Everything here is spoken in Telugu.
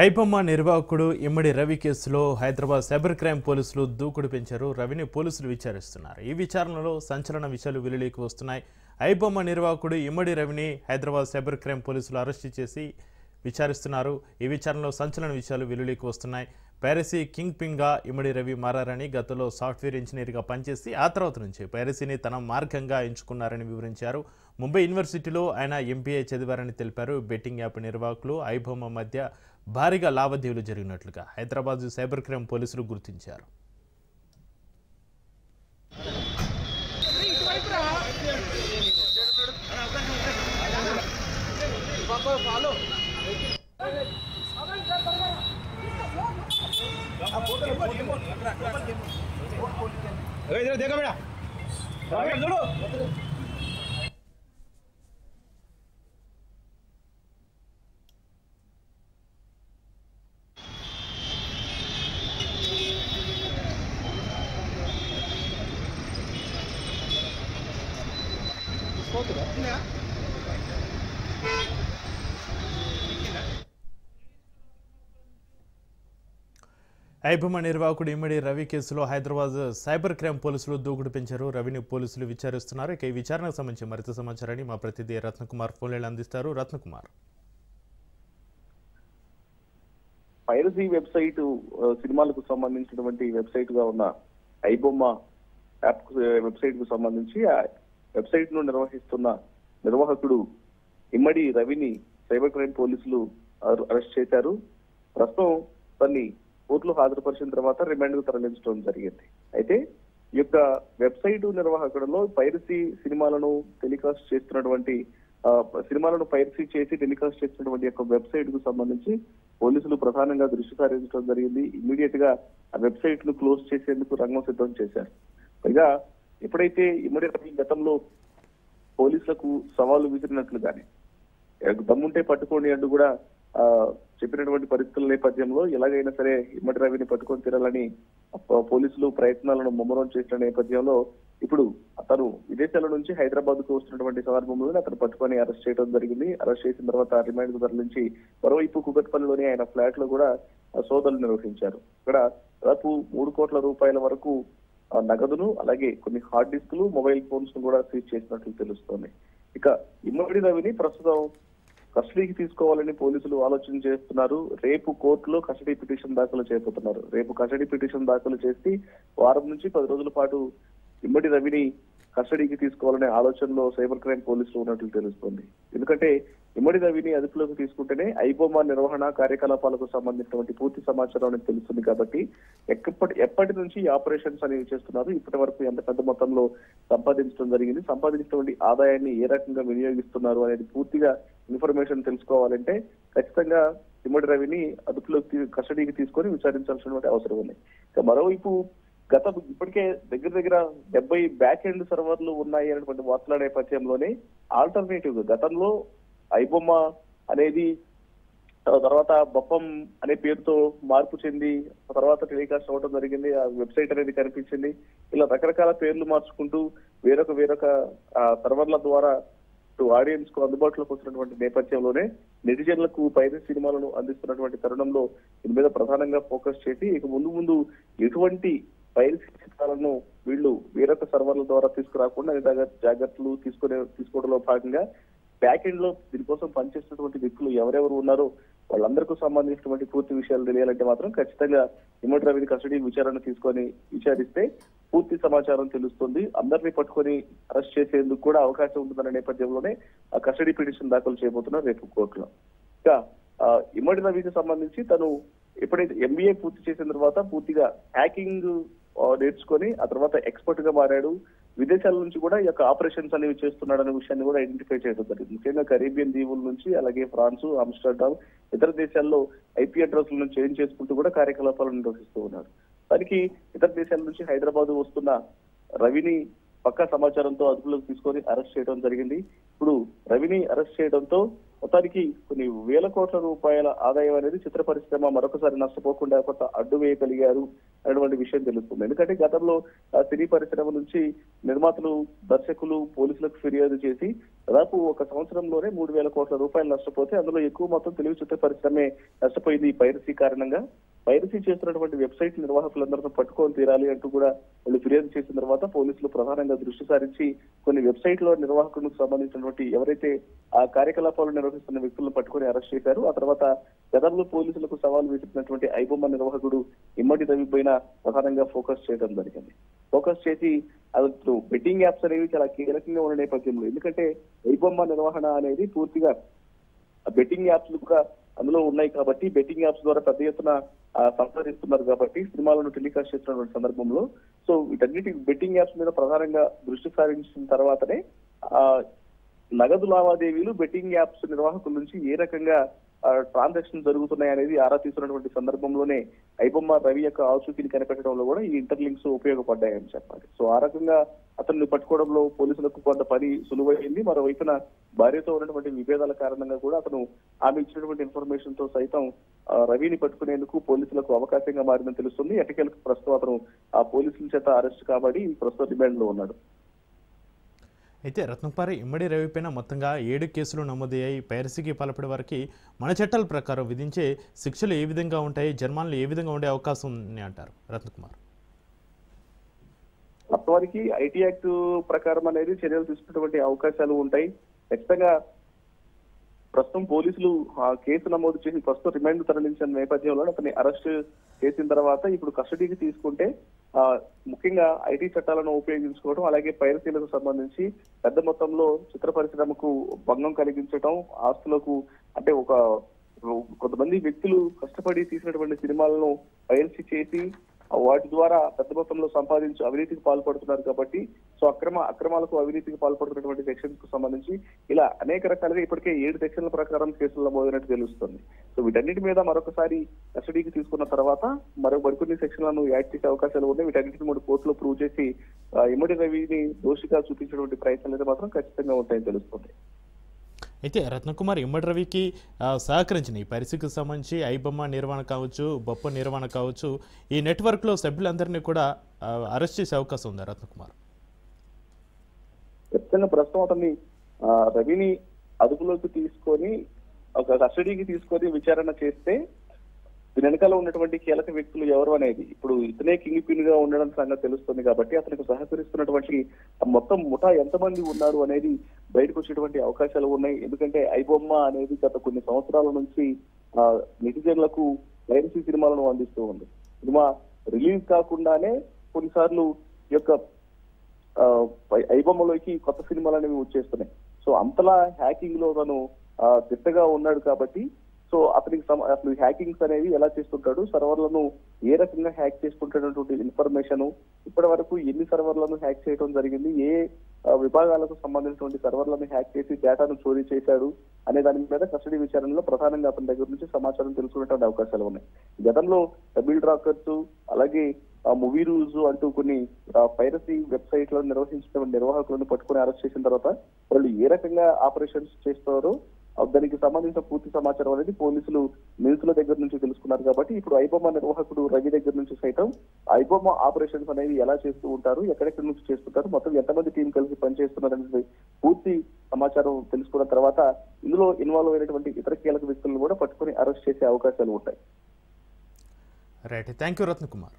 ఐబొమ్మ నిర్వాహకుడు ఇమ్మడి రవి కేసులో హైదరాబాద్ సైబర్ క్రైమ్ పోలీసులు దూకుడు పెంచారు. రవిని పోలీసులు విచారిస్తున్నారు. ఈ విచారణలో సంచలన విషయాలు వెలుగులోకి వస్తున్నాయి. ఐబొమ్మ నిర్వాహకుడు ఇమ్మడి రవిని హైదరాబాద్ సైబర్ క్రైమ్ పోలీసులు అరెస్టు చేసి విచారిస్తున్నారు. ఈ విచారణలో సంచలన విషయాలు వెలుగులోకి వస్తున్నాయి. పైరసీ కింగ్ పిన్గా ఇమ్మడి రవి మారారని, గతంలో సాఫ్ట్వేర్ ఇంజనీర్గా పనిచేసి ఆ తర్వాత నుంచి పైరసీని తన మార్గంగా ఎంచుకున్నారని వివరించారు. ముంబై యూనివర్సిటీలో ఆయన ఎంబీఏ చదివారని తెలిపారు. బెట్టింగ్ యాప్ నిర్వాహకులు ఐబొమ్మ మధ్య భారీగా లావాదేవీలు జరిగినట్లుగా హైదరాబాద్ సైబర్ క్రైమ్ పోలీసులు గుర్తించారు. देखो बेटा ఐబొమ్మ నిర్వాహకుడు ఇమ్మడి రవి కేసులో హైదరాబాద్ సైబర్ క్రైమ్ పోలీసులు దూకుడు పెంచారు. రవిని పోలీసులు విచారిస్తున్నారు. ఇక ఈ విచారణకు సంబంధించి మరింత సమాచారాన్ని మా ప్రతినిధి రత్నకుమార్ ఫోన్లో అందిస్తారు. రత్నకుమార్, పైరసీ వెబ్సైట్ సినిమాలకు సంబంధించినటువంటి వెబ్సైట్ గా ఉన్న ఐబొమ్మ యాప్ వెబ్సైట్ కు సంబంధించి ఆ వెబ్సైట్ ను నిర్వహిస్తున్న నిర్వాహకుడు ఇమ్మడి రవిని సైబర్ క్రైమ్ పోలీసులు అరెస్ట్ చేశారు. ప్రస్తుతం దాన్ని కోర్టులో హాజరుపరిచిన తర్వాత రిమాండ్ కు తరలించడం జరిగింది. అయితే ఈ యొక్క వెబ్సైట్ నిర్వాహకుడిలో పైరసీ సినిమాలను టెలికాస్ట్ చేస్తున్నటువంటి సినిమాలను పైరసీ చేసి టెలికాస్ట్ చేస్తున్నటువంటి యొక్క వెబ్సైట్ కు సంబంధించి పోలీసులు ప్రధానంగా దృష్టి సారించడం జరిగింది. ఇమ్మీడియట్ గా ఆ వెబ్సైట్ ను క్లోజ్ చేసేందుకు రంగం సిద్ధం చేశారు. పైగా ఎప్పుడైతే ఇమ్మడి రవి గతంలో పోలీసులకు సవాలు విసిరినట్లుగానే దమ్ముంటే పట్టుకోండి అంటూ కూడా చెప్పినటువంటి పరిస్థితుల నేపథ్యంలో ఎలాగైనా సరే ఇమ్మడి రవిని పట్టుకొని తీరాలని పోలీసులు ప్రయత్నాలను ముమ్మరం చేసిన నేపథ్యంలో ఇప్పుడు అతను విదేశాల నుంచి హైదరాబాద్ కు వస్తున్నటువంటి సందర్భంలో అతను పట్టుకొని అరెస్ట్ చేయడం జరిగింది. అరెస్ట్ చేసిన తర్వాత రిమాండ్ కు తరలించి మరోవైపు కుకట్పల్లిలోని ఆయన ఫ్లాట్ లో కూడా సోదాలు నిర్వహించారు. ఇక్కడ దాదాపు 3 కోట్ల రూపాయల వరకు నగదును, అలాగే కొన్ని హార్డ్ డిస్క్లు, మొబైల్ ఫోన్స్ ను కూడా సీజ్ చేసినట్లు తెలుస్తోంది. ఇక ఇమ్మడి రవిని ప్రస్తుతం కస్టడీకి తీసుకోవాలని పోలీసులు ఆలోచన చేస్తున్నారు. రేపు కోర్టులో కస్టడీ పిటిషన్ దాఖలు చేయబోతున్నారు. రేపు కస్టడీ పిటిషన్ దాఖలు చేసి వారం నుంచి 10 రోజుల పాటు ఇమ్మడి రవిని కస్టడీకి తీసుకోవాలనే ఆలోచనలో సైబర్ క్రైమ్ పోలీసులు ఉన్నట్లు తెలుస్తోంది. ఎందుకంటే ఇమ్మడి రవిని అదుపులోకి తీసుకుంటేనే ఐబొమ్మ నిర్వహణ కార్యకలాపాలకు సంబంధించినటువంటి పూర్తి సమాచారం అనేది తెలుస్తుంది. కాబట్టి ఎప్పటి నుంచి ఆపరేషన్స్ అనేవి చేస్తున్నారు, ఇప్పటి వరకు ఎంత పెద్ద మొత్తంలో సంపాదించడం జరిగింది, సంపాదించినటువంటి ఆదాయాన్ని ఏ రకంగా వినియోగిస్తున్నారు అనేది పూర్తిగా ఇన్ఫర్మేషన్ తెలుసుకోవాలంటే ఖచ్చితంగా ఇమ్మడి రవిని అదుపులోకి కస్టడీకి తీసుకొని విచారించాల్సినటువంటి అవసరం ఉంది. ఇక మరోవైపు ఇప్పటికే దగ్గర 70 బ్యాక్ ఎండ్ సర్వర్లు ఉన్నాయి అనేటువంటి వార్తల నేపథ్యంలోనే ఆల్టర్నేటివ్ గతంలో ఐబొమ్మ అనేది తర్వాత బొప్పం అనే పేరుతో మార్పు చెంది తర్వాత టెలికాస్ట్ అవ్వడం జరిగింది. ఆ వెబ్సైట్ అనేది కనిపించింది. ఇలా రకరకాల పేర్లు మార్చుకుంటూ వేరొక సర్వర్ల ద్వారా ఆడియన్స్ కు అందుబాటులోకి వస్తున్నటువంటి నేపథ్యంలోనే నెటిజన్లకు పైరసీ సినిమాలను అందిస్తున్నటువంటి తరుణంలో దీని మీద ప్రధానంగా ఫోకస్ చేసి ఇక ముందు ఎటువంటి పైరసీ చిత్రాలను వీళ్ళు వేరొక సర్వర్ల ద్వారా తీసుకురాకుండా జాగ్రత్తలు తీసుకోవడంలో భాగంగా బ్యాక్ ఎండ్ లో దీనికోసం పనిచేస్తున్నటువంటి వ్యక్తులు ఎవరెవరు ఉన్నారో వాళ్ళందరికీ సంబంధించినటువంటి పూర్తి విషయాలు తెలియాలంటే మాత్రం ఖచ్చితంగా ఇమ్మడి రవిని కస్టడీ విచారణ తీసుకొని విచారిస్తే పూర్తి సమాచారం తెలుస్తుంది. అందరినీ పట్టుకొని అరెస్ట్ చేసేందుకు కూడా అవకాశం ఉంటుందన్న నేపథ్యంలోనే ఆ కస్టడీ పిటిషన్ దాఖలు చేయబోతున్నారు రేపు కోర్టులో. ఇంకా ఇమ్మడి రవికి సంబంధించి తను ఎప్పుడైతే ఎంబీఏ పూర్తి చేసిన తర్వాత పూర్తిగా హ్యాకింగ్ నేర్చుకొని ఆ తర్వాత ఎక్స్పర్ట్ గా మారాడు. విదేశాల నుంచి కూడా ఈ యొక్క ఆపరేషన్స్ అనేవి చేస్తున్నాడనే విషయాన్ని కూడా ఐడెంటిఫై చేయడం జరిగింది. ముఖ్యంగా కరీబియన్ దీవుల నుంచి, అలాగే ఫ్రాన్స్, ఆమ్స్టర్డామ్, ఇతర దేశాల్లో ఐపీ అడ్రస్లను చేంజ్ చేసుకుంటూ కూడా కార్యకలాపాలు నిర్వహిస్తూ ఉన్నారు. దానికి ఇతర దేశాల నుంచి హైదరాబాద్ వస్తున్న రవిని పక్కా సమాచారంతో అదుపులోకి తీసుకొని అరెస్ట్ చేయడం జరిగింది. ఇప్పుడు రవిని అరెస్ట్ చేయడంతో మొత్తానికి కొన్ని వేల కోట్ల రూపాయల ఆదాయం అనేది చిత్ర పరిశ్రమ మరొకసారి నష్టపోకుండా కొంత అడ్డు వేయగలిగారు అనేటువంటి విషయం తెలుస్తుంది. ఎందుకంటే గతంలో సినీ పరిశ్రమ నుంచి నిర్మాతలు, దర్శకులు పోలీసులకు ఫిర్యాదు చేసి దాదాపు ఒక సంవత్సరంలోనే 3,000 కోట్ల రూపాయలు నష్టపోతే అందులో ఎక్కువ మొత్తం తెలుగు చిత్ర పరిశ్రమే నష్టపోయింది ఈ పైరసీ కారణంగా. పైరసీ చేస్తున్నటువంటి వెబ్సైట్ నిర్వాహకులందరితో పట్టుకొని తీరాలి అంటూ కూడా వాళ్ళు ఫిర్యాదు చేసిన తర్వాత పోలీసులు ప్రధానంగా దృష్టి సారించి కొన్ని వెబ్సైట్ల నిర్వాహకులకు సంబంధించినటువంటి ఎవరైతే ఆ కార్యకలాపాలు నిర్వహిస్తున్న వ్యక్తులను పట్టుకొని అరెస్ట్ చేశారు. ఆ తర్వాత గతంలో పోలీసులకు సవాల్ విసిరినటువంటి ఐబొమ్మ నిర్వాహకుడు ఇమ్మడి రవి పైన ప్రధానంగా ఫోకస్ చేయడం జరిగింది. ఫోకస్ చేసి అసలు బెట్టింగ్ యాప్స్ అనేవి చాలా కీలకంగా ఉన్న నేపథ్యంలో, ఎందుకంటే ఐబొమ్మ నిర్వహణ అనేది పూర్తిగా బెట్టింగ్ యాప్స్ కూడా అందులో ఉన్నాయి కాబట్టి బెట్టింగ్ యాప్స్ ద్వారా పెద్ద ఎత్తున సంపాదిస్తున్నారు కాబట్టి సినిమాలను టెలికాస్ట్ చేస్తున్నటువంటి సందర్భంలో సో వీటన్నిటి బెట్టింగ్ యాప్స్ మీద ప్రధానంగా దృష్టి సారించిన తర్వాతనే నగదు లావాదేవీలు బెట్టింగ్ యాప్స్ నిర్వాహకుల నుంచి ఏ రకంగా ట్రాన్సాక్షన్ జరుగుతున్నాయి అనేది ఆరా తీస్తున్నటువంటి సందర్భంలోనే ఐబొమ్మ రవి యొక్క ఆచూకీని కనిపెట్టడంలో కూడా ఈ ఇంటర్లింక్స్ ఉపయోగపడ్డాయని చెప్పాలి. సో ఆ రకంగా అతన్ని పట్టుకోవడంలో పోలీసులకు కొంత పని సులువైంది. మరోవైపున భార్యతో ఉన్నటువంటి విభేదాల కారణంగా కూడా అతను ఆమె ఇచ్చినటువంటి ఇన్ఫర్మేషన్ తో సైతం రవిని పట్టుకునేందుకు పోలీసులకు అవకాశంగా మారిందని తెలుస్తుంది. ఎటకేలకు ప్రస్తుతం అతను ఆ పోలీసుల చేత అరెస్ట్ కాబట్టి ప్రస్తుతం రిమాండ్ లో ఉన్నాడు. అయితే రత్నకుమారి ఇమ్మడి రవి పైన మొత్తంగా 7 కేసులు నమోదయ్యాయి. పైరసీకి పాల్పడే వారికి మన చట్టాల ప్రకారం విధించే శిక్షలు ఏ విధంగా ఉంటాయి, జరిమానాలు ఏ విధంగా ఉండే అవకాశం ఉంది అంటారు రత్నకుమార్? వాస్తవానికి ఐటీ యాక్ట్ ప్రకారం అనేది చర్యలు తీసుకున్నటువంటి అవకాశాలు ఉంటాయి. ఖచ్చితంగా ప్రస్తుతం పోలీసులు కేసు నమోదు చేసి ప్రస్తుతం రిమాండ్ తరలించిన నేపథ్యంలో అతన్ని అరెస్ట్ చేసిన తర్వాత ఇప్పుడు కస్టడీకి తీసుకుంటే ముఖ్యంగా ఐటీ చట్టాలను ఉపయోగించుకోవడం, అలాగే పైరసీలకు సంబంధించి పెద్ద మొత్తంలో చిత్ర పరిశ్రమకు భంగం కలిగించడం, ఆస్తులకు అంటే కొంతమంది వ్యక్తులు కష్టపడి తీసినటువంటి సినిమాలను పైరసీ చేసి వాటి ద్వారా పెద్ద మొత్తంలో సంపాదించి అవినీతికి పాల్పడుతున్నారు కాబట్టి సో అక్రమాలకు అవినీతికి పాల్పడుతున్నటువంటి సెక్షన్స్ కు సంబంధించి ఇలా అనేక రకాలుగా ఇప్పటికే 7 సెక్షన్ల ప్రకారం కేసులు నమోదైనట్టు తెలుస్తుంది. సో వీటన్నిటి మీద మరొకసారి కస్టడీకి తీసుకున్న తర్వాత మరికొన్ని సెక్షన్లను యాడ్ చేసే అవకాశాలు ఉన్నాయి. వీటన్నిటిని కూడా కోర్టులో ప్రూవ్ చేసి ఇమ్మడి రవిని దోషిగా చూపించినటువంటి ప్రయత్నాలు అయితే మాత్రం ఖచ్చితంగా ఉంటాయని తెలుస్తుంది. అయితే రత్నకుమార్ ఇమ్మడి రవికి సహకరించిన ఈ పరిస్థితికి సంబంధించి ఐబొమ్మ నిర్వహణ కావచ్చు, బొప్ప నిర్వహణ కావచ్చు, ఈ నెట్వర్క్లో సభ్యులందరినీ కూడా అరెస్ట్ చేసే అవకాశం ఉందా రత్నకుమార్? ఖచ్చితంగా ప్రస్తుతం అతన్ని రవిని అదుపులోకి తీసుకొని ఒక కస్టడీకి తీసుకొని విచారణ చేస్తే దీని వెనకాల ఉన్నటువంటి కీలక వ్యక్తులు ఎవరు అనేది ఇప్పుడు ఇతనే కింగ్ పిన్ గా ఉండడం సంగతి తెలుస్తుంది కాబట్టి అతనికి సహకరిస్తున్నటువంటి మొత్తం ముఠా ఎంతమంది ఉన్నారు అనేది బయటకు వచ్చేటువంటి అవకాశాలు ఉన్నాయి. ఎందుకంటే ఐబొమ్మ అనేది గత కొన్ని సంవత్సరాల నుంచి నెటిజన్లకు పైరసీ సినిమాలను అందిస్తూ ఉంది. సినిమా రిలీజ్ కాకుండానే కొన్నిసార్లు ఈ యొక్క ఐబొమ్మలోకి కొత్త సినిమాలు అనేవి వచ్చేస్తున్నాయి. సో అంతలా హ్యాకింగ్ లో తను దిట్టగా ఉన్నాడు కాబట్టి సో అతనికి అసలు హ్యాకింగ్స్ అనేవి ఎలా చేస్తుంటాడు, సర్వర్లను ఏ రకంగా హ్యాక్ చేసుకుంటున్నటువంటి ఇన్ఫర్మేషన్, ఇప్పటి వరకు ఎన్ని సర్వర్లను హ్యాక్ చేయడం జరిగింది, ఏ విభాగాలకు సంబంధించినటువంటి సర్వర్లను హ్యాక్ చేసి డేటాను చోరీ చేశాడు అనే దాని మీద కస్టడీ విచారణలో ప్రధానంగా అతని దగ్గర నుంచి సమాచారం తెలుసుకునేటువంటి అవకాశాలు ఉన్నాయి. గతంలో డబుల్ డ్రాకర్స్ అలాగే మూవీ రూల్స్ అంటూ కొన్ని పైరసీ వెబ్సైట్లను నిర్వహించిన నిర్వాహకులను పట్టుకుని అరెస్ట్ చేసిన తర్వాత వాళ్ళు ఏ రకంగా ఆపరేషన్స్ చేస్తారో దానికి సంబంధించిన పూర్తి సమాచారం అనేది పోలీసులు నిందితుల దగ్గర నుంచి తెలుసుకున్నారు. కాబట్టి ఇప్పుడు ఐబొమ్మ నిర్వాహకుడు రవి దగ్గర నుంచి సైతం ఐబొమ్మ ఆపరేషన్స్ అనేవి ఎలా చేస్తూ ఉంటారు, ఎక్కడెక్కడి నుంచి చేస్తుంటారు, మొత్తం ఎంతమంది టీం కలిసి పనిచేస్తున్నారు అనేది పూర్తి సమాచారం తెలుసుకున్న తర్వాత ఇందులో ఇన్వాల్వ్ అయినటువంటి ఇతర కీలక వ్యక్తులను కూడా పట్టుకుని అరెస్ట్ చేసే అవకాశాలు ఉంటాయి. Right, thank you Ratnakumar.